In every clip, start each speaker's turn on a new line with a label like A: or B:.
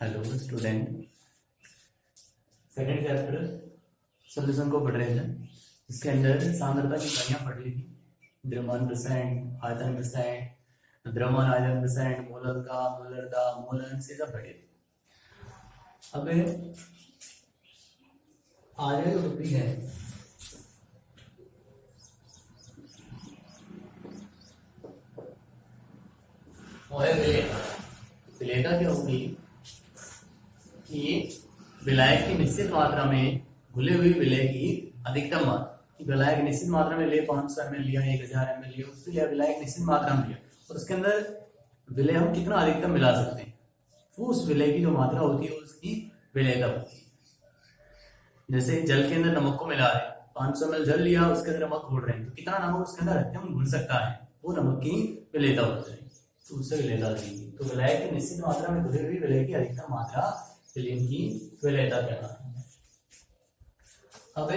A: Hello student, second chapter solution को पढ़ रहे थे। इसके अंदर सांद्रता की इकाइयां पढ़ ली थी। द्रव्यमान परसेंट, आयतन परसेंट, द्रव्यमान आयतन परसेंट, मोलरता, मोलरता, मोलंस, ये सब पढ़े थे। अब आगे जो टॉपिक है वो है विलेयता। विलेयता क्या होगी कि विलायक की निश्चित मात्रा में घुले हुई विलय की अधिकतम मात्रा। विलायक निश्चित मात्रा में ले 500 ml लिया, 1000 ml लिया, उसके लिए विलायक निश्चित मात्रा में लिया और उसके अंदर विलय हम कितना अधिकतम मिला सकते हैं, वो उस विलय की जो मात्रा होती है उसकी विलेयता होती है। जैसे जल के अंदर नमक को मिला रहे हैं, 500 ml जल लिया, उसके अंदर नमक घोल रहे हैं, तो कितना नमक उसके अंदर अधिकतम घुल सकता है, वो नमक की विलेयता होती है, तो उससे विलेयता देंगे। तो विलायक की निश्चित मात्रा में घुली हुई विलय की अधिकतम मात्रा विलयन की विलेयता कहलाती है। अब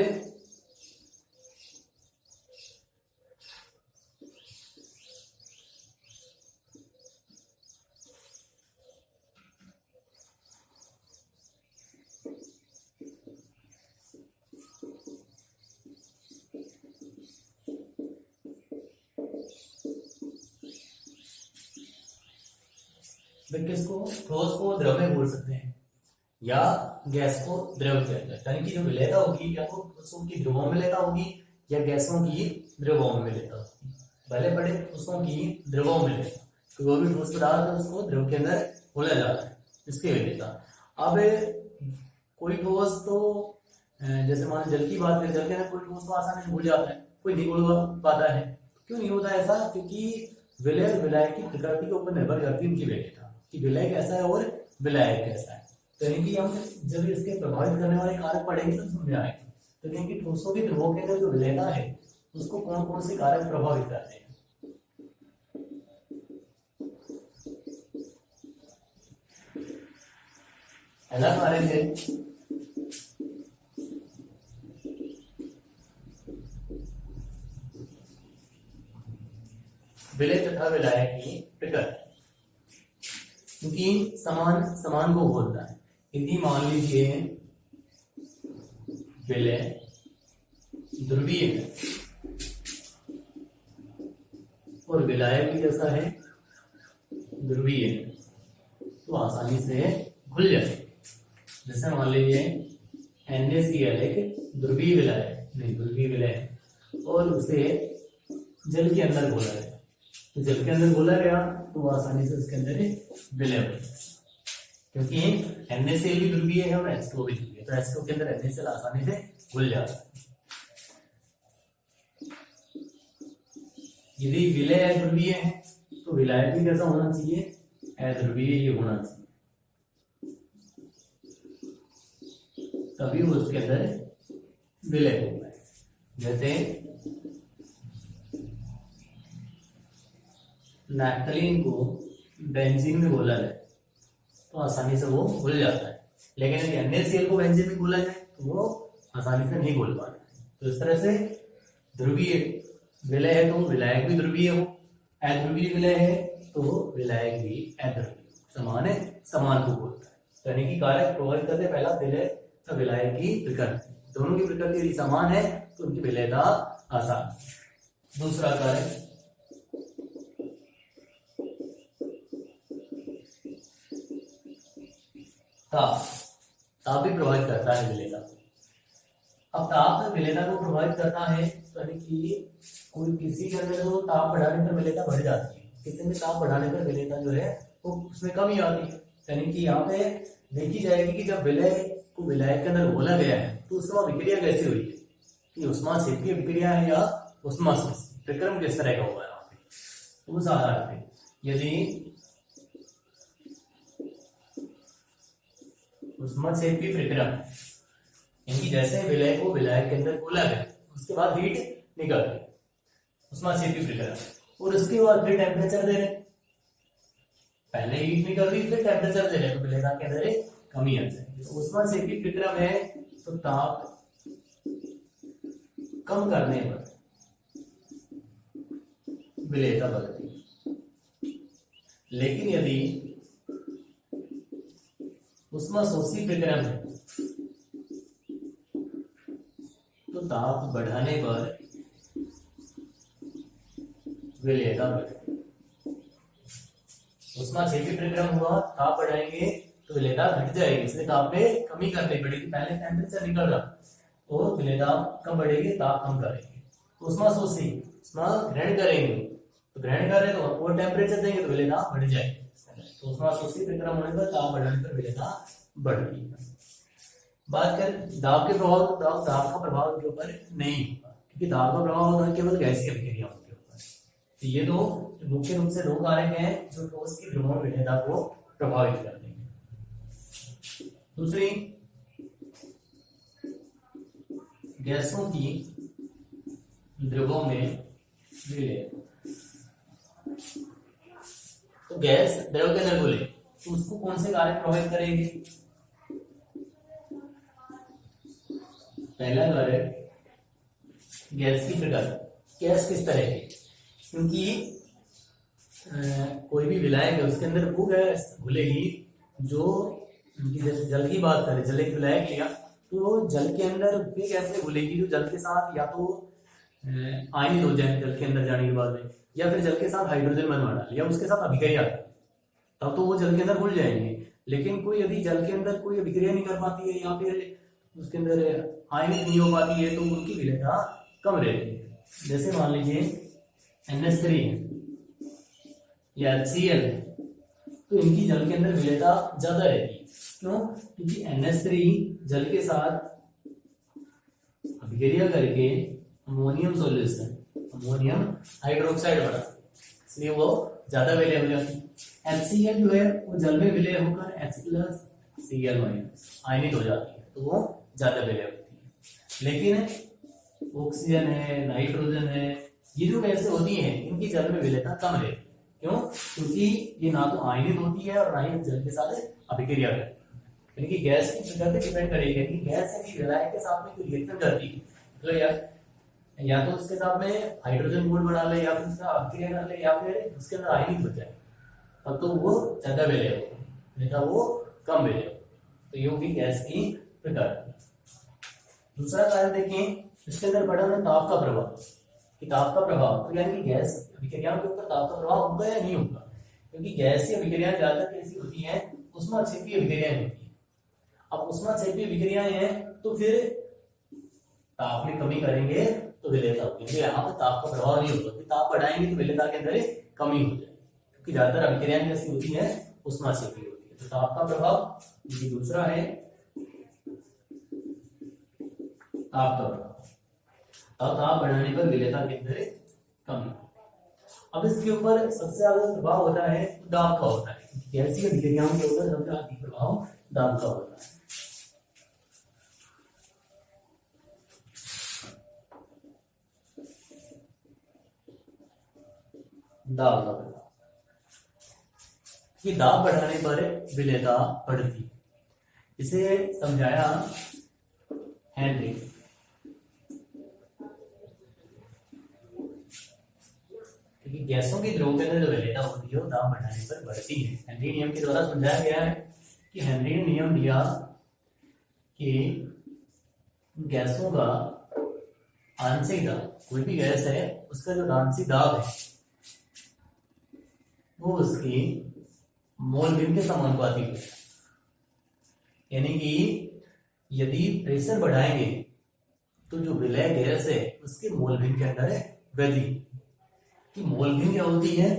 A: किसको, ठोस को द्रव में बोल सकते हैं या गैस को द्रव किया जाए, यानी कि जो विलेयता होगी या तो ठोसों की द्रवों में लेता होगी या गैसों की द्रवों में लेता होगी। पहले पढ़े ठोसों की द्रवों में लेता, तो वो भी ठोस पदार्थ है उसको द्रव के अंदर घोला जाता है, इसके विलेयता। अब कोई ठोस तो जैसे मान जल की बात करें, जल के अंदर कोई ठोस तो आसानी से घुल जाता है, कोई नहीं घुल पाता है। क्यों नहीं होता ऐसा? क्योंकि विलय विलायक की प्रकृति के ऊपर निर्भर करती है उनकी विलेयता कि विलय कैसा है और विलायक कैसा है। तो यानी कि हम जब इसके प्रभावित करने वाले कारक पढ़ेंगे तो समझ आएगा। तो यानी कि ठोसों की ध्रुवों के अंदर जो विलेयता है उसको कौन कौन से कारक प्रभावित करते हैं। पहला कारक है विलय तथा विलायक की प्रकृति, क्योंकि समान समान को बोलता है। यदि मान लीजिए विलय ध्रुवीय है और विलायक भी जैसा है ध्रुवीय है, तो आसानी से घुल जाए। जैसे मान लीजिए NaCl एक ध्रुवीय विलायक नहीं ध्रुवीय विलय और उसे जल के अंदर घोला गया, तो जल के अंदर घोला गया तो आसानी से उसके अंदर विलय हो जाए, क्योंकि NaCl भी ध्रुवीय है और H2O भी ध्रुवीय है, तो H2O के अंदर NaCl आसानी से घुल जाता है। यदि विलय अध्रुवीय है तो विलायक भी कैसा होना चाहिए, अध्रुवीय ही होना चाहिए, तभी वो उसके अंदर विलय होगा। जैसे नैप्थलीन को बेंजीन में घोला जाए तो आसानी से वो घुल जाता है, लेकिन यदि NaCl को बेंजीन में घोला जाए तो वो आसानी से नहीं घुल पाता है। तो इस तरह से ध्रुवीय विलय है तो विलायक भी ध्रुवीय हो, अध्रुवीय विलय है तो विलायक भी अध्रुवीय, समान है, समान को बोलता है। तो यानी कि कारक प्रभावित करते पहला विलय तो विलायक की प्रकृति, दोनों की प्रकृति यदि समान है तो उनकी विलयता आसान। दूसरा कारक ताप, ताप भी प्रभावित करता है विलेयता। अब ताप विलेयता को प्रभावित करता है, तो यानी कि कोई किसी के अंदर तो ताप बढ़ाने पर विलेयता बढ़ जाती है, किसी में ताप बढ़ाने पर विलेयता जो है वो उसमें कमी आती है। यानी कि यहाँ पे देखी जाएगी कि जब विलय को विलायक के अंदर घोला गया है तो उसमें विक्रिया कैसी हुई है, कि उष्मा क्षेपीय विक्रिया है या उष्मा प्रक्रम किस तरह का हुआ है यहाँ पे। उस आधार पे यदि उष्माक्षेपी प्रक्रम यानी जैसे विलय को विलायक के अंदर घोला गया उसके बाद हीट निकल गई, उष्माक्षेपी प्रक्रम, और उसके बाद फिर टेम्परेचर दे रहे, पहले हीट निकल रही फिर टेम्परेचर दे रहे, तो विलेयता के अंदर कमी आ जाएगी। तो उष्माक्षेपी प्रक्रम है तो ताप कम करने पर विलेयता बढ़ती है, लेकिन यदि उष्माशोषी प्रक्रम है तो ताप बढ़ाने पर विलेयता बढ़ेगी। उष्माक्षेपी प्रक्रम हुआ, ताप बढ़ाएंगे तो विलेयता घट जाएगी, इसलिए ताप में कमी करनी पड़ेगी। पहले टेम्परेचर निकल रहा तो विलेयता कम बढ़ेगी, ताप कम करेंगे। उष्माशोषी उष्मा ग्रहण करेंगे तो ग्रहण कर रहे तो और टेम्परेचर देंगे तो विलेयता बढ़ जाएगी। तो उष्माशोषी प्रक्रम होने पर ताप बढ़ाने पर विलेयता बढ़ती है। बात करें दाब के प्रभाव, दाब का प्रभाव के ऊपर नहीं होगा, क्योंकि दाब का प्रभाव होता है केवल गैसीय अभिक्रियाओं के ऊपर। तो ये दो मुख्य रूप से दो कारक हैं जो ठोस की द्रव्यमान विलेयता को प्रभावित कर देंगे। दूसरी, गैसों की द्रव्यों में विलेयता। तो गैस द्रव के अंदर घुले तो उसको कौन से कारक प्रभावित करेंगे? पहला कारक गैस की प्रकार, गैस किस तरह की, क्योंकि कोई भी विलायक है उसके अंदर वो गैस घुलेगी जो, जैसे जल की बात करें, जल एक विलायक लिया तो जल के अंदर वे गैसें घुलेगी जो जल के साथ या तो आयनित हो जाए जल के अंदर जाने के बाद में, या फिर जल के साथ हाइड्रोजन बनवा डाले या उसके साथ अभिक्रिया, तब तो वो जल के अंदर घुल जाएंगे। लेकिन कोई यदि जल के अंदर कोई अभिक्रिया नहीं कर पाती है या फिर उसके अंदर आयनित नहीं हो पाती है तो उनकी विलेयता कम रहती है। जैसे मान लीजिए NH3 या HCl है तो इनकी जल के अंदर विलेयता ज्यादा रहती है। क्यों? क्योंकि NH3 जल के साथ अभिक्रिया करके अमोनियम सॉल्यूशन, अमोनियम हाइड्रोक्साइड बना, इसलिए वो ज्यादा विलेय हो जाती है। HCl जो है वो जल में विलेय होकर H+Cl- आयनित हो जाती है तो वो ज्यादा विलेय होती है। लेकिन ऑक्सीजन है, नाइट्रोजन है, ये जो गैसें होती हैं इनकी जल में विलेयता कम रहती है। क्यों? क्योंकि ये ना तो आयनित होती है और ना ही जल के साथ अभिक्रिया करती है। यानी कि गैस की प्रकृति डिपेंड करेगी कि गैस यदि विलायक के साथ में कोई रिएक्शन करती है तो या तो उसके साथ में हाइड्रोजन बॉन्ड बना ले या फिर उसका अभिक्रिया कर ले या फिर उसके अंदर आयनित हो जाए, तब तो वो ज्यादा विलेय होगा, नहीं तो वो कम विलेय होगा। तो ये होगी गैस की प्रकृति। दूसरा कार्य देखें, इसके अंदर पड़ा है ताप का प्रभाव, कि ताप का प्रभाव, तो यानी कि गैस अभिक्रियाओं के ऊपर ताप का प्रभाव होगा या नहीं होगा, क्योंकि गैसीय अभिक्रियाएं ज्यादातर कैसी होती हैं? उष्माक्षेपी अभिक्रियाएं होती हैं। अब उष्माक्षेपी अभिक्रियाएं हैं तो फिर ताप में कमी करेंगे तो विलेयता होगी, यहाँ पर ताप का प्रभाव नहीं होगा, ताप बढ़ाएंगे तो विलेयता के अंदर कमी हो जाएगी, क्योंकि ज्यादातर अभिक्रियाएं कैसी होती है? उष्माक्षेपी होती है। तो ताप का प्रभाव, ये दूसरा है ताप का प्रभाव। अब ताप बढ़ाने पर विलेयता के अंदर कमी। अब इसके ऊपर सबसे ज्यादा प्रभाव होता है दाब का होता है, गैसीय अभिक्रियाओं के ऊपर सबसे अधिक प्रभाव दाब का होता है। दाब का प्रभाव, कि दाब बढ़ाने पर विलेयता बढ़ती है। इसे समझाया हेनरी। क्योंकि गैसों की द्रव के अंदर जो विलेयता होती है वो दाब बढ़ाने पर बढ़ती है। हेनरी नियम के द्वारा समझाया गया है कि हेनरी ने नियम दिया कि गैसों का आंशिक दाब, कोई भी गैस है उसका जो आंशिक दाब है वो उसकी मोल भिन्न के समानुपाती है। यानी कि यदि प्रेशर बढ़ाएंगे तो जो विलेय गैस है उसके मोल भिन्न के अंदर है वृद्धि, कि मोल भिन्न क्या होती है?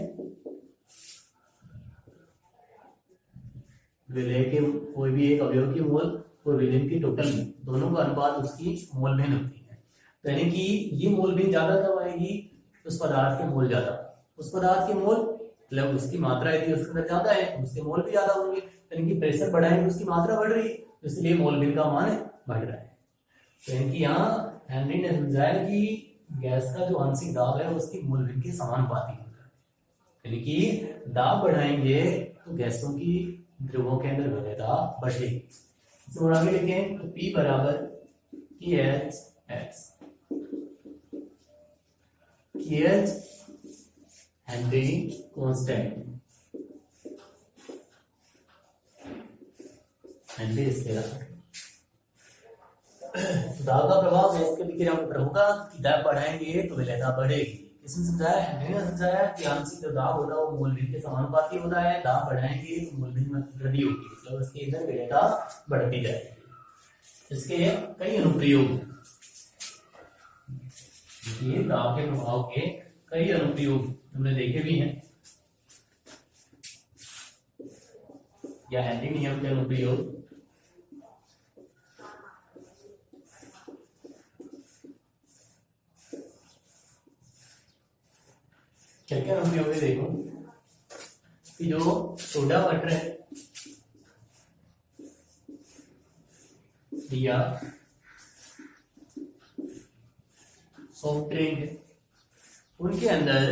A: विलेय के कोई भी एक अवयव की मोल और विलेय की टोटल दोनों का अनुपात उसकी मोल भिन्न होती है। तो यानी कि ये मोल भिन्न ज्यादा कब आएगी? उस पदार्थ के मोल ज्यादा, उस पदार्थ के मोल मतलब उसकी मात्रा यदि उसके अंदर ज्यादा है उसके मोल भी ज्यादा होंगे, यानी कि प्रेशर बढ़ाएंगे उसकी मात्रा बढ़ रही है, इसलिए मोल भिन्न का मान बढ़ रहा है। तो यानी कि यहाँ हेनरी ने समझाया कि गैस का जो आंशिक दाब है उसकी मोल भिन्न के समानुपाती होता है। यानी कि दाब बढ़ाएंगे तो गैसों की ध्रुवों के अंदर विलेयता बढ़ेगी। इसे आगे लिखें तो P बराबर KH Henry constant, anti scalar. दाब का प्रभाव गैस के विकिरण पर होगा कि दाब बढ़ाएंगे तो विलेयता बढ़ेगी। किसने समझाया? हेनरी ने समझाया कि आंशिक जो दाब होता है वो मूल भिन्न के समानुपाती होता है। दाब बढ़ाएंगे तो मूल भिन्न में वृद्धि होगी, मतलब उसके अंदर विलेयता बढ़ती जाएगी। इसके कई अनुप्रयोग, ये दाब के प्रभाव के कई अनुप्रयोग हमने देखे भी हैं, या हेनरी नियम के अनुप्रयोग। क्या क्या अनुप्रयोग है देखो, कि जो सोडा वाटर है या सॉफ्ट ड्रिंक है, उनके अंदर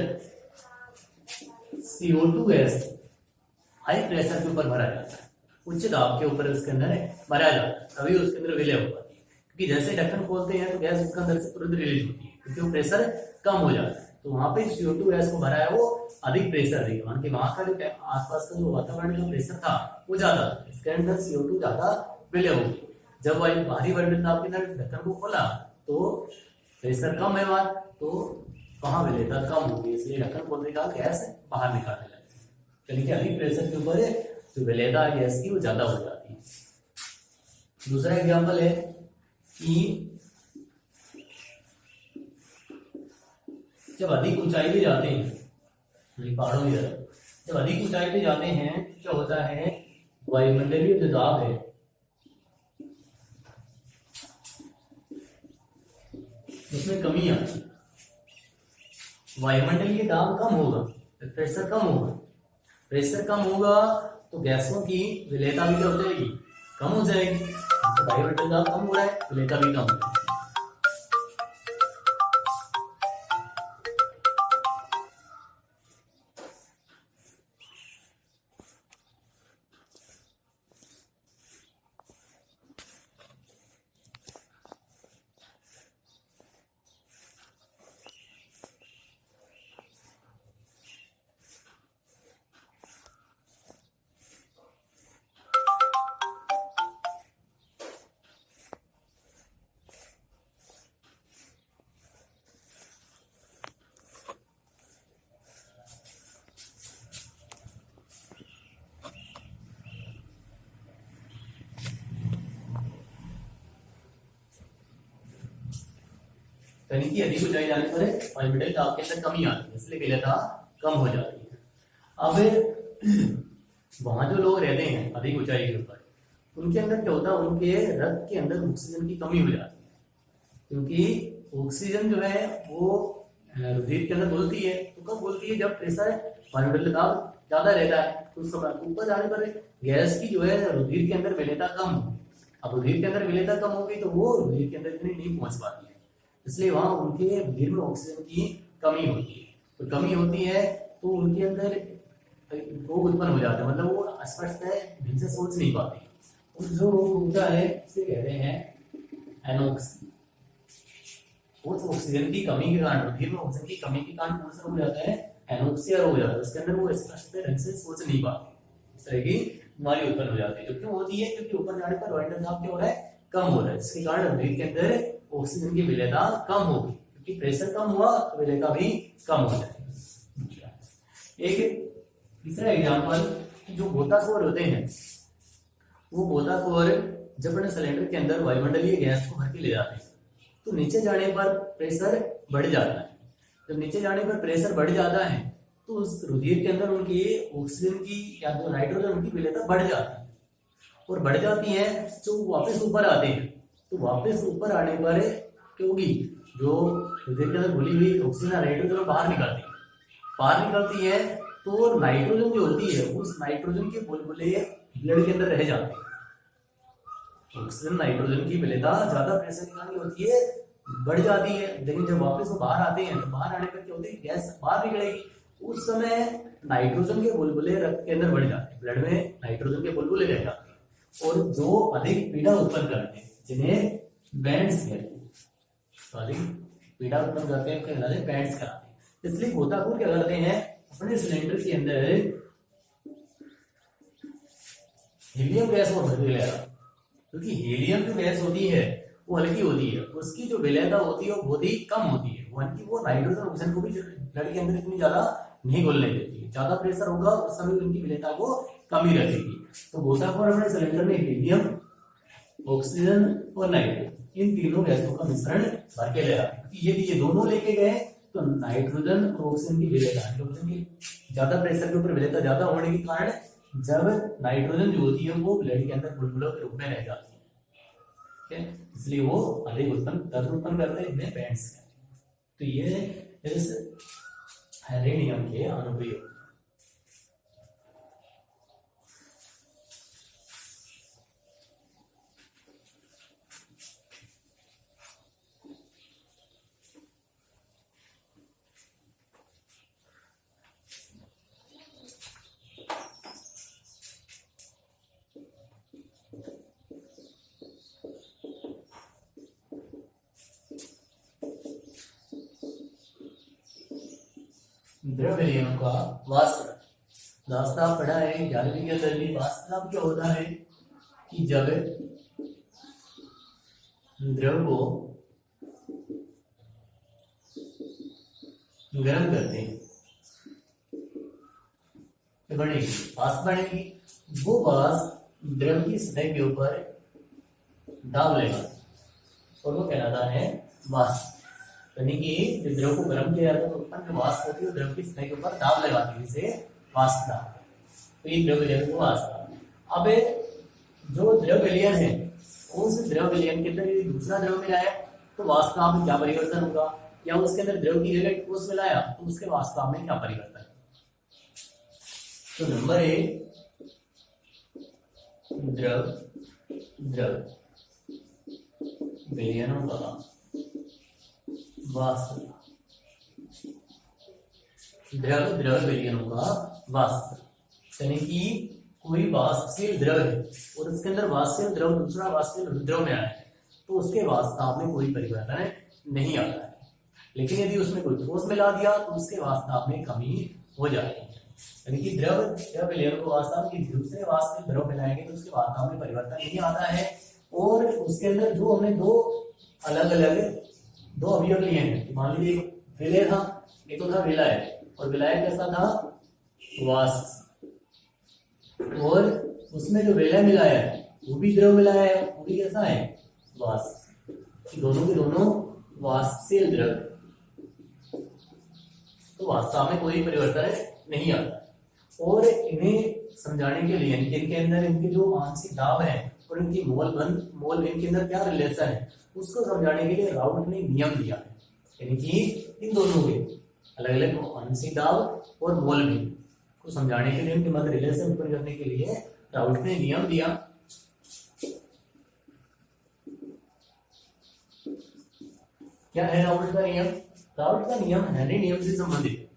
A: CO2 गैस हाई प्रेशर के ऊपर भरा जाता है, उच्च दाब के ऊपर उसके अंदर भरा जाता है, तभी उसके अंदर विलय हो पाती है। क्योंकि जैसे ढक्कन खोलते हैं तो गैस उसके अंदर से तुरंत रिलीज होती है, क्योंकि वो प्रेशर कम हो जाता है। तो वहां पे CO2 गैस को भरा है वो अधिक प्रेशर देगा, मान के वहां का जो आसपास का जो वातावरण का प्रेशर था वो ज्यादा था, इसके अंदर CO2 ज्यादा विलय होगी। जब भारी वर्णदाब के अंदर ढक्कन को खोला तो प्रेशर कम है वहां, तो वहां विलेयता कम होगी, इसलिए ढक्कन खोलने का गैस बाहर निकालने लगती है। यानी कि अधिक प्रेशर के ऊपर जो विलेयता गैस की वो ज्यादा हो जाती है। दूसरा एग्जाम्पल है कि जब अधिक ऊंचाई पे जाते हैं, पहाड़ों की तरफ जब अधिक ऊंचाई पे जाते हैं क्या होता है, वायुमंडलीय जो दाब है उसमें कमी आती है। वायुमंडलीय दाब कम होगा, प्रेशर कम होगा, प्रेशर कम होगा तो गैसों की विलेयता भी क्या हो जाएगी, कम हो जाएगी। तो वायुमंडलीय दाब कम हो रहा है, विलेयता भी कम हो जाएगी। यानी कि अधिक ऊंचाई जाने पर वायुमंडलीय दाब के अंदर कमी आती है, इसलिए विलेयता कम हो जाती है। अब वहां जो लोग रहते हैं अधिक ऊंचाई के ऊपर, उनके अंदर क्या होता है, उनके रक्त के अंदर ऑक्सीजन की कमी हो जाती है, क्योंकि ऑक्सीजन जो है वो रुधिर के अंदर घुलती है। तो कब घुलती है, जब प्रेशर वायुमंडलीय दाब ज्यादा रहता है, उस समय ऊपर जाने पर गैस की जो है रुधिर के अंदर विलेयता कम होगी। अब रुधिर के अंदर विलेयता कम होगी तो वो रुधिर के अंदर इतनी नहीं पहुंच पाती है, इसलिए वहां उनके रुधिर में ऑक्सीजन की कमी होती है। तो कमी होती है तो उनके अंदर रोग उत्पन्न हो जाता है, मतलब वो स्पष्ट है ढंग से सोच नहीं पाते। जो रोग होता है इसे कहते हैं एनोक्सिया। वो ऑक्सीजन की कमी के कारण, रुधिर में ऑक्सीजन की कमी के कारण कौन सा हो जाता है, एनोक्सिया रोग हो जाता है। उसके अंदर वो स्पष्ट ढंग से सोच नहीं पाते, इस तरह की बीमारी उत्पन्न हो जाती है। जो क्यों होती है, क्योंकि ऊपर जाने पर वायुमंडलीय दाब क्या हो रहा है, कम हो रहा है, जिसके कारण रुधिर के अंदर ऑक्सीजन की विलेयता कम होगी, क्योंकि प्रेशर कम हुआ तो विलेयता भी कम हो जाएगी। एक तीसरा एग्जांपल, जो गोताखोर होते हैं, वो गोताखोर जब अपने सिलेंडर के अंदर वायुमंडलीय गैस को भर के ले जाते हैं तो नीचे जाने पर प्रेशर बढ़ जाता है। जब नीचे जाने पर प्रेशर बढ़ जाता है तो उस रुधिर के अंदर उनकी ऑक्सीजन की या तो नाइट्रोजन उनकी विलेयता बढ़ जाती है, और बढ़ जाती है जो वापस ऊपर आते हैं। तो वापस ऊपर आने पर क्योंकि जो रुधिर के अंदर घुली हुई ऑक्सीजन नाइट्रोजन बाहर निकलती है तो नाइट्रोजन जो होती है उस नाइट्रोजन के बुलबुले ब्लड के अंदर रह जाते हैं। ऑक्सीजन नाइट्रोजन की विलेयता ज्यादा प्रेशर के कारण होती है, बढ़ जाती है, लेकिन जब वापस वो बाहर आते हैं तो बाहर आने पर क्या होती है, गैस बाहर निकलेगी। उस समय नाइट्रोजन के बुलबुले रक्त के अंदर बढ़ जाते हैं, ब्लड में नाइट्रोजन के बुलबुले रह जाते हैं, और जो अधिक पीड़ा उत्पन्न करते हैं जिन्हें बैंड्स कहते हैं, तो अधिक पीड़ा उत्पन्न करते हैं उनके बैंड्स कराते हैं। इसलिए गोताखोर क्या करते हैं, अपने सिलेंडर के अंदर हीलियम गैस को भर के ले आते हैं। क्योंकि हीलियम जो गैस होती है वो हल्की होती है, उसकी जो विलेयता होती है वो बहुत ही कम होती है, वो नाइट्रोजन ऑक्सीजन को भी ब्लड के अंदर इतनी ज्यादा नहीं घुलने देती है। ज्यादा प्रेशर होगा उस समय उनकी विलेयता को कम ही रखेगी। तो गोताखोर अपने सिलेंडर में हीलियम, ऑक्सीजन और नाइट्रोजन इन तीनों गैसों का मिश्रण भर के ले रहा है। यदि ये दोनों लेके गए तो नाइट्रोजन और ऑक्सीजन की विलेयता, नाइट्रोजन की ज्यादा प्रेशर के ऊपर विलेयता ज्यादा होने के कारण जब नाइट्रोजन जो होती है वो ब्लड के अंदर बुलबुलों के रूप में रह जाती है, ठीक है, इसलिए वो अधिक दर्द उत्पन्न करते हैं, इन्हें बैंड्स कहते हैं। तो ये इस हेनरी नियम के अनुप्रयोग। द्रव विलयन का वाष्प दास्तां पढ़ा है 11वीं के अंदर भी। वाष्प क्या होता है कि जब द्रव को गर्म करते हैं तो बनेगी वाष्प बनेगी। वो वाष्प द्रव की सतह के ऊपर दाब लेगा और वो कहलाता है वाष्प। यानी कि जब द्रव को गर्म किया जाता है तो उत्पन्न जो वाष्प होती है वो द्रव की सतह के ऊपर दाब लगाती है, जिसे वाष्प दाब। तो ये द्रव विलयन को वाष्प दाब। अब जो द्रव विलयन है उस द्रव विलयन के अंदर यदि दूसरा द्रव मिलाया तो वाष्प दाब में क्या परिवर्तन होगा, या उसके अंदर द्रव की जगह ठोस मिलाया तो उसके वाष्प दाब में क्या परिवर्तन है। तो नंबर 1 द्रव विलयनों का वाष्प, द्रव विलयनों का वाष्प, यानी कि कोई वाष्पशील द्रव है और उसके अंदर वाष्पशील द्रव दूसरा वाष्पशील द्रव में आया है तो उसके वाष्प दाब में कोई परिवर्तन नहीं आता है। लेकिन यदि उसमें कोई ठोस मिला दिया तो उसके वाष्प दाब में कमी हो जाती है। यानी कि द्रव विलयन को वाष्प दाब की दूसरे वाष्पशील द्रव मिलाएंगे तो उसके वाष्प दाब में परिवर्तन नहीं आता है। और उसके अंदर जो हमने दो अलग अलग दो अवयव लिए हैं, मान लीजिए विलय था, एक तो था विलाय, और विलाय कैसा था वाष्प, और उसमें जो विलय मिलाया है वो भी द्रव मिलाया है, वो भी कैसा है वाष्प। दोनों के दोनों वाष्पशील द्रव, तो वाष्प में कोई परिवर्तन नहीं आता। और इन्हें समझाने के लिए इनके अंदर इनके जो आंशिक दाब है और इनकी मोल इनके अंदर क्या रिलेशन है उसको समझाने के लिए राउट ने नियम दिया है। यानी कि इन दोनों के अलग अलग आंशिक दाब और मोल भी को समझाने के लिए, इनके मध्य रिलेशन उत्पन्न करने के लिए राउट ने नियम दिया। क्या है राउट का नियम? राउट का नियम हेनरी नियम से संबंधित है,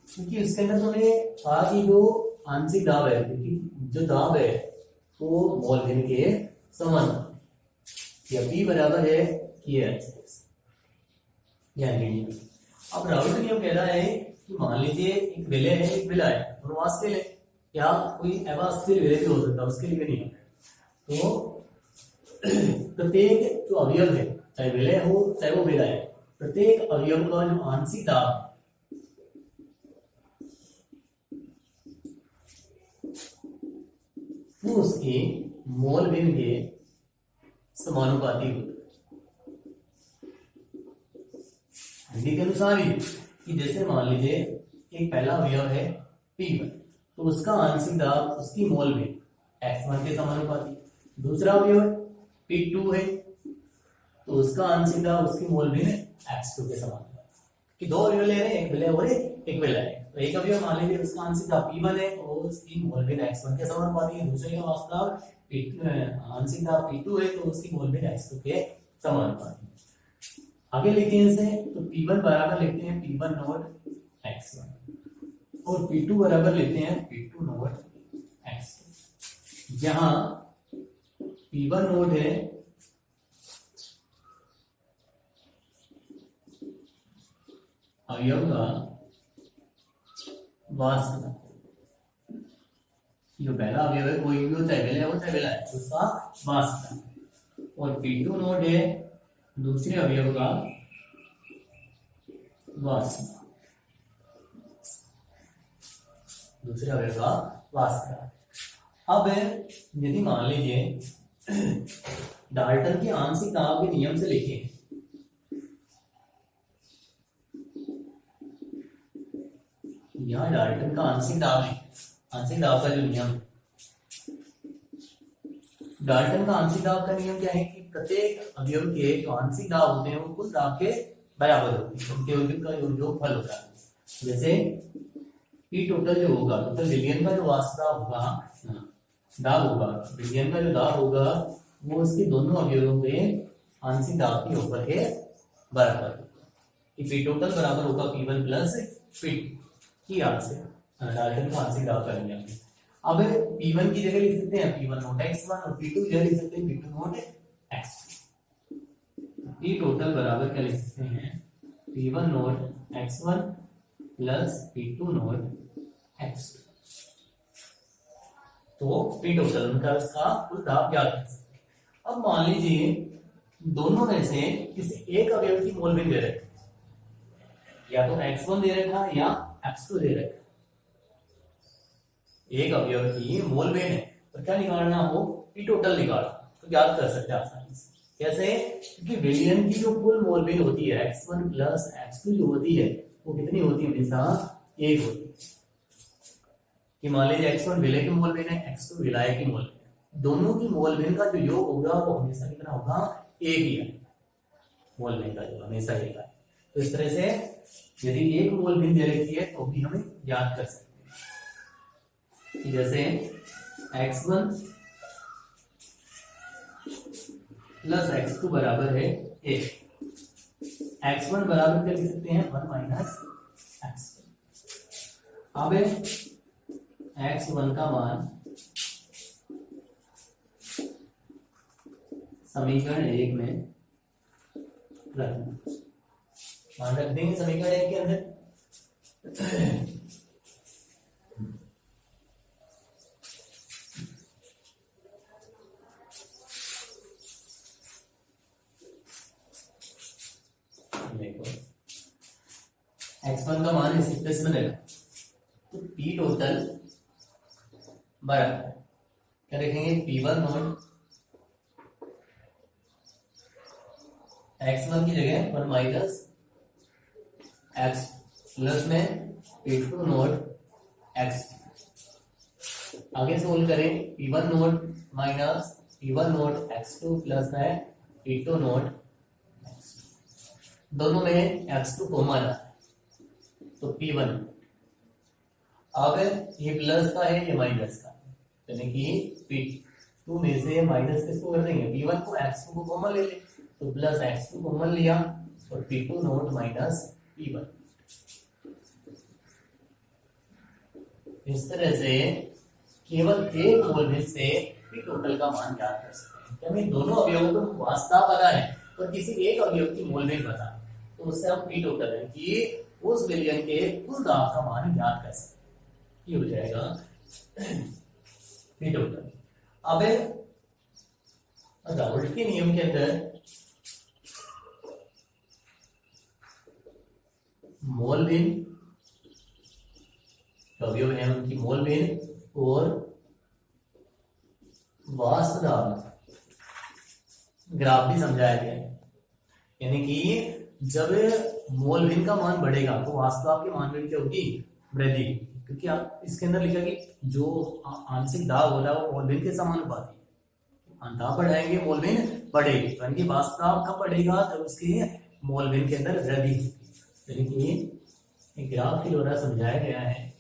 A: क्योंकि इसके अंदर तुमने कहा कि जो आंशिक दाब है, क्योंकि जो दाब है वो मोल भिन्न के समान, या P बराबर है KH। अब राउट नियम कह रहा है कि मान लीजिए एक विलय है एक विला है, दोनों वाष्पशील है, या कोई अवाष्पशील विलय भी हो सकता है, उसके लिए नहीं। तो प्रत्येक जो अवयव है, चाहे विलय हो चाहे वो विला है, प्रत्येक अवयव का जो आंशिक दाब वो उसके मोल भिन्न के समानुपाती होता है। हिंदी के अनुसार ही कि जैसे मान लीजिए एक पहला अवयव है P1, तो उसका आंशिक दाब उसकी मोल भिन्न X1 के समानुपाती। दूसरा अवयव P2 है तो उसका आंशिक दाब उसकी मोल भिन्न X2 के समानुपाती। कि दो अवयव ले रहे हैं, एक विलय और एक विलय है, तो एक अवयव मान लीजिए उसका आंशिक दाब P1 है और उसकी मोल भिन्न X1 के समानुपाती है। दूसरे का वाष्प दाब आंशिक दाब P2 है तो उसकी मोल भिन्न X2 के समानुपाती। आगे लिखते हैं इसे, तो P1 बराबर लिखते हैं P1 नॉट X1 और P2 बराबर लेते हैं P2 नॉट X2। जहां P1 नोट है अवयव का वाष्प दाब, जो पहला अवयव है कोई भी हो, चाहे वेला हो चाहे वेला है, उसका वास्ता। और P2 नोट है दूसरे अवयव का वास्ता, दूसरे अवयव का वास्ता। अब यदि मान लीजिए डाल्टन की आंशिक दाब के नियम से लिखें, यहां डाल्टन का आंशिक दाब है, आंशिक दाब का जो नियम, डाल्टन का आंशिक दाब का नियम क्या है कि प्रत्येक अवयव के जो आंशिक दाब होते हैं वो कुल दाब के बराबर होते हैं, उनके योगफल का योगफल होता है। जैसे पी टोटल जो होगा, टोटल विलयन का जो वास्ता होगा, दाब होगा, विलयन का जो दाब होगा वो उसके दोनों अवयवों के आंशिक दाब के योगफल के बराबर होगा। पी टोटल बराबर होगा P1 प्लस P2 की आंशिक, डाल्टन का आंशिक दाब का नियम। अब P1 की जगह लिख सकते हैं P1 नोट x1 और P2 की जगह लिख सकते हैं P2 note x2। P total बराबर क्या लिख सकते हैं, P1 note x1 plus P2 note x2। तो P टोटल उनका उसका कुल दाब ज्ञात कर सकते हैं। अब मान लीजिए दोनों में से किसी एक अवयव की मोलबिन दे रखा, या तो x1 दे रखा या x2 दे रखा, एक अवयव की मोलबिन है, तो क्या निकालना हो, P टोटल निकालना, तो ज्ञात कर सकते हैं आसानी से। कैसे, क्योंकि विलयन की जो कुल मोलबिन होती है x1 प्लस x2 जो होती है वो कितनी होती है, हमेशा एक होती है। कि मान लीजिए x1 विलय की मोलबिन है, x2 विलाय की मोलबिन है, दोनों की मोलबिन का जो योग होगा वो हमेशा कितना होगा, एक ही है, मोलबिन का जो हमेशा एक है। तो इस तरह से यदि एक मोलबिन दे रखी है तो भी हमें ज्ञात कर सकते हैं। जैसे x1 प्लस x2 बराबर है 1, x1 बराबर क्या लिख सकते हैं 1 माइनस x2। अब x1 का मान समीकरण 1 में रखना, मान रख देंगे समीकरण 1 के अंदर। x1 का मान इस प्लेस में रहेगा, तो P टोटल बराबर क्या लिखेंगे, P1 नोट x1 की जगह 1 माइनस x प्लस में P2 नोट x। आगे सोल्व करें, P1 note minus P1 note x2 plus में P2 नोट x। दोनों में x2 कॉमन है तो P1। अब ये प्लस का है, ये माइनस का, यानी कि P2 में से माइनस किसको कर देंगे, P1 को, x2 को कॉमन ले ले, तो प्लस x2 कॉमन लिया और P2 नोट माइनस P1। इस तरह से केवल एक मोलबिन से P टोटल का मान ज्ञात कर सकते हैं। हमें दोनों अवयवों को वास्ता पता है और किसी एक अवयव की मोलबिन पता है, तो उससे हम P टोटल है कि उस विलयन के कुल दाब का मान ज्ञात कर सकते हैं। ये हो जाएगा P टोटल। अब राउल्ट के नियम के अंदर मोलबिन अवयव है उनकी मोलबिन और वास्तव दाब ग्राफ भी समझाया गया है, यानी कि जब मोलबिन का मान बढ़ेगा तो वास्तव के मान में क्या होगी, वृद्धि, क्योंकि आप इसके अंदर लिखा कि जो आंशिक दाब हो रहा है वो मोलबिन के समानुपाती है, दाब बढ़ाएंगे मोलबिन बढ़ेगी, यानी कि वास्तव कब बढ़ेगा जब उसके मोलबिन के अंदर वृद्धि होगी। यानी कि ग्राफ के द्वारा समझाया गया है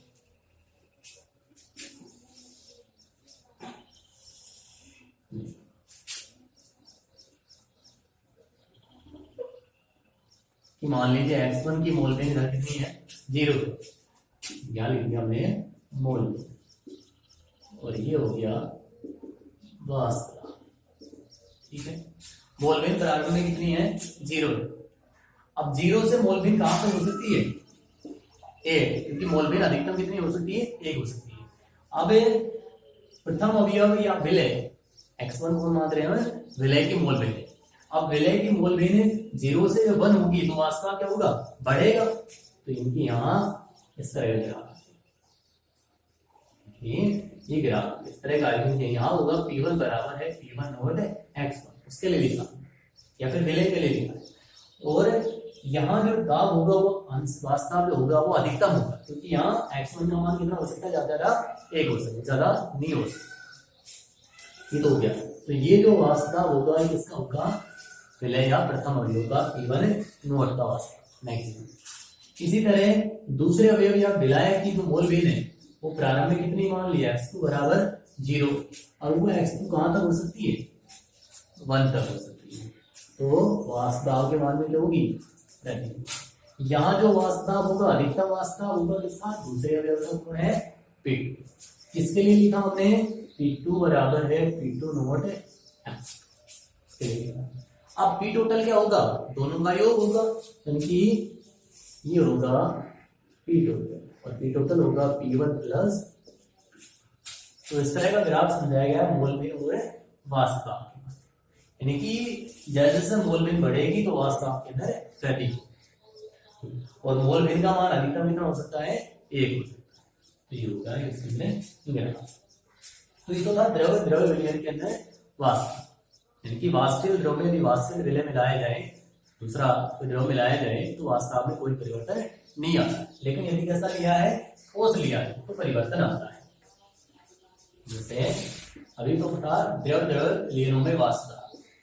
A: कि मान लीजिए x1 की मोलबिन इधर कितनी है, 0, क्या लिख दिया हमने मोलबिन, और ये हो गया वास्तव। ठीक है, मोलबिन प्रारंभ में कितनी है, 0। अब 0 से मोलबिन कहां पर हो सकती है, 1, क्योंकि मोलबिन अधिकतम कितनी हो सकती है, 1 हो सकती है। अब प्रथम अवयव या विलय, x1 कौन मान रहे हैं, विलय की मोल विलय। अब विलय की मोल विलय 0 से 1 होगी तो वास्तव क्या होगा, बढ़ेगा। तो इनकी यहाँ इस तरह का ग्राफ, ये ग्राफ इस तरह का यहाँ होगा P1 बराबर है P1 नोट x1, उसके लिए लिखा या फिर विलय के लिए लिखा। और यहाँ जो दाब होगा वो वास्तव में होगा वो अधिकतम होगा, क्योंकि यहाँ x1 का मान कितना हो सकता है, ज्यादा 1 हो सकता है, ज्यादा नहीं हो सकता। ये तो हो गया। तो ये जो वास्तव होगा किसका होगा, विलय या प्रथम अवयव का P1 नोट का वास्तव मैक्सिमम। इसी तरह दूसरे अवयव या विलय की जो मोल वेन है वो प्रारंभ में कितनी मान लिया, x2 बराबर 0, और वो x2 कहां तक हो सकती है, 1 तक हो सकती है। तो वास्तव के मान में क्या होगी, यहाँ जो वास्तव होगा अधिकतम वास्तव होगा किसका, दूसरे अवयव का कौन है, P2। इसके लिए लिखा हमने P2 बराबर है P2 नोट x। अब P टोटल क्या होगा, दोनों का योग होगा, यानी कि ये होगा P टोटल और P टोटल होगा P1 प्लस। तो इस तरह का ग्राफ समझाया गया मोल में हुए वास्तव, यानी कि जैसे जैसे मोल में बढ़ेगी तो वास्तव के अंदर वृद्धि, और मोल में का मान अधिकतम कितना हो सकता है, 1 हो सकता है। तो ये होगा इसमें ग्राफ। तो ये तो था द्रव द्रव विलयन के अंदर वास्तव, यानी कि वास्तविक द्रव में यदि वास्तविक विलय मिलाया जाए, दूसरा द्रव मिलाया जाए तो वास्तव में कोई परिवर्तन नहीं आता। लेकिन यदि कैसा लिया है, ठोस लिया है तो परिवर्तन आता है। जैसे अभी तो था द्रव द्रव विलयनों में वास्तव।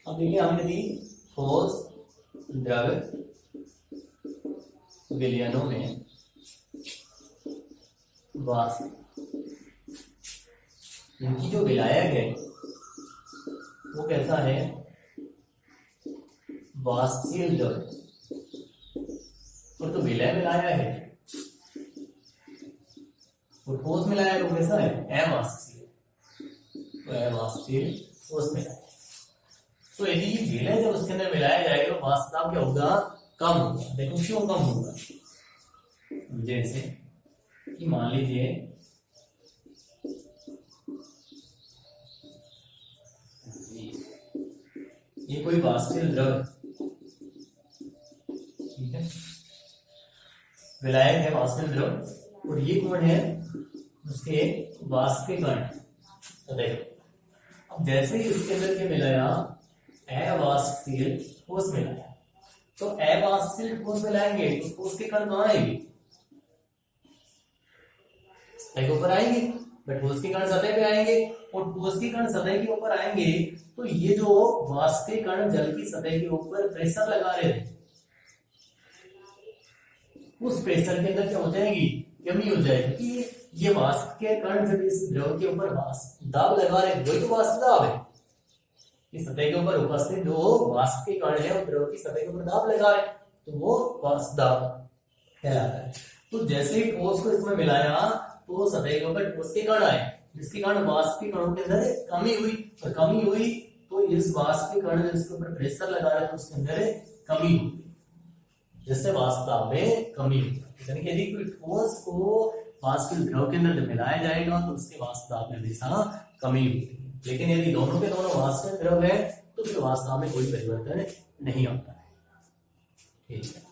A: अब देखिए हम यदि ठोस द्रव विलयनों में वास्तव, इनकी जो विलायक है वो कैसा है, वास्तविक द्रव, और तो विलय मिलाया है, वो ठोस मिलाया है, वो कैसा है, अवास्तविक, तो अवास्तविक ठोस मिलाया। तो यदि विलय जब उसके अंदर मिलाया जाएगा तो वास्तव क्या होगा, कम होगा। देखो क्यों कम होगा, जैसे कि मान लीजिए ये कोई वास्तविक द्रव, ठीक है, विलायक है वास्तविक द्रव, और ये कौन है, उसके वास्तविक कण। तो देखो अब जैसे ही इसके अंदर के मिलाया अवास्तविक ठोस मिलाया, तो अवास्तविक ठोस मिलाएंगे तो ठोस के कण कहां आएंगे, सतह के ऊपर आएंगे, बट ठोस के कण सतह पे आएंगे, और ठोस के कण सतह के ऊपर आएंगे तो ये जो वास्तविक कण जल की सतह के ऊपर प्रेशर लगा रहे थे, उस प्रेशर के अंदर क्या हो जाएगी, कमी हो जाएगी। कि ये वास्तविक कण जब इस द्रव के ऊपर दाब लगा रहे हैं, वही तो वास्तविक दाब है, इस सतह के ऊपर उपस्थित जो वास्तविक कण है वो द्रव की सतह के ऊपर दाब लगा रहे हैं, तो वो वास्तविक दाब कहलाता है। तो जैसे ही ठोस को इसमें मिलाया तो सतह के ऊपर ठोस के कण आए, जिसके कारण वास्तविक कणों के अंदर कमी हुई, और कमी हुई तो इस वास्तविक कण जिसके ऊपर प्रेशर लगा रहे थे उसके अंदर कमी हुई, जिससे वास्तव में कमी हुई। यानी कि यदि कोई ठोस को वास्तविक द्रव के अंदर मिलाया जाएगा तो उसके वास्तव में हमेशा कमी होगी। लेकिन यदि दोनों के दोनों वास्तविक द्रव है तो फिर वास्तव में कोई परिवर्तन नहीं होता है, ठीक है।